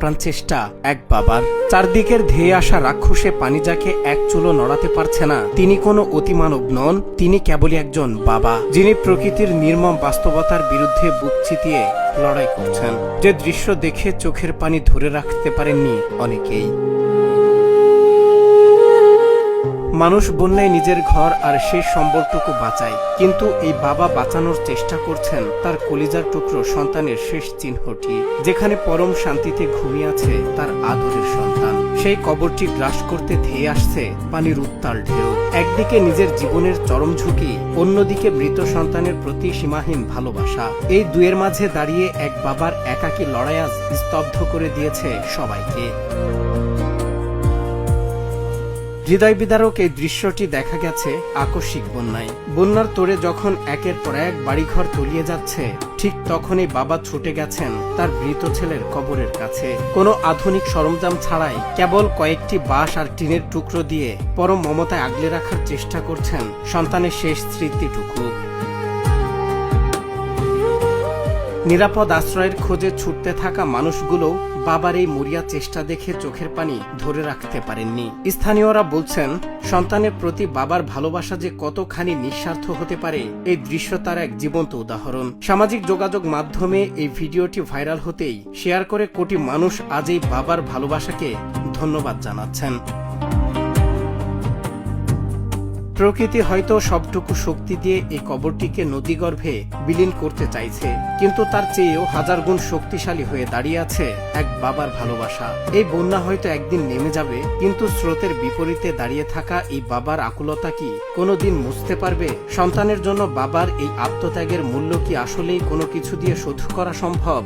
প্রাণ চেষ্টা এক বাবার। চারদিকের ধেয়ে আসা রাক্ষসে পানি যাকে এক চুলো নড়াতে পারছে না, তিনি কোনো অতিমানব নন, তিনি কেবলই একজন বাবা, যিনি প্রকৃতির নির্মম বাস্তবতার বিরুদ্ধে বুক চিতিয়ে লড়াই করছেন। যে দৃশ্য দেখে চোখের পানি ধরে রাখতে পারেননি অনেকেই। মানুষ বন্যায় নিজের ঘর আর সেই সম্বলটুকু বাঁচায়, কিন্তু এই বাবা বাঁচানোর চেষ্টা করছেন তার কলিজার টুকরো সন্তানের শেষ চিহ্নটি, যেখানে পরম শান্তিতে ঘুমিয়ে আছে তার আদরের সন্তান। সেই কবরটি গ্রাস করতে ধেয়ে আসছে পানির উত্তাল ঢেউ। একদিকে নিজের জীবনের চরম ঝুঁকি, অন্যদিকে মৃত সন্তানের প্রতি সীমাহীন ভালোবাসা। এই দুয়ের মাঝে দাঁড়িয়ে এক বাবার একাকী লড়াই আজ স্তব্ধ করে দিয়েছে সবাইকে। হৃদয় বিদারক এই দৃশ্যটি দেখা গেছে আকস্মিক বন্যায়। বন্যার তোড়ে যখন একের পর এক বাড়িঘর তলিয়ে যাচ্ছে, ঠিক তখনই বাবা ছুটে গেছেন তার মৃত ছেলের কবরের কাছে। কোনো আধুনিক সরঞ্জাম ছাড়াই কেবল কয়েকটি বাঁশ আর টিনের টুকরো দিয়ে পরম মমতায় আগলে রাখার চেষ্টা করছেন সন্তানের শেষ স্মৃতিটুকু। নিরাপদ আশ্রয়ের খোঁজে ছুটতে থাকা মানুষগুলো বাবার এই মরিয়া চেষ্টা দেখে চোখের পানি ধরে রাখতে পারেননি। স্থানীয়রা বলছেন, সন্তানের প্রতি বাবার ভালোবাসা যে কতখানি নিঃস্বার্থ হতে পারে এই দৃশ্য তার এক জীবন্ত উদাহরণ। সামাজিক যোগাযোগ মাধ্যমে এই ভিডিওটি ভাইরাল হতেই শেয়ার করে কোটি মানুষ আজ এই বাবার ভালোবাসাকে ধন্যবাদ জানাচ্ছেন। প্রকৃতি হয়তো সবটুকু শক্তি দিয়ে এই কবরটিকে নদীগর্ভে বিলীন করতে চাইছে, কিন্তু তার চেয়েও হাজার গুণ শক্তিশালী হয়ে দাঁড়িয়ে আছে এক বাবার ভালোবাসা। এই বন্যা হয়তো একদিন নেমে যাবে, কিন্তু স্রোতের বিপরীতে দাঁড়িয়ে থাকা এই বাবার আকুলতা কি কোনোদিন মুছতে পারবে? সন্তানের জন্য বাবার এই আত্মত্যাগের মূল্য কি আসলেই কোনো কিছু দিয়ে শোধ করা সম্ভব?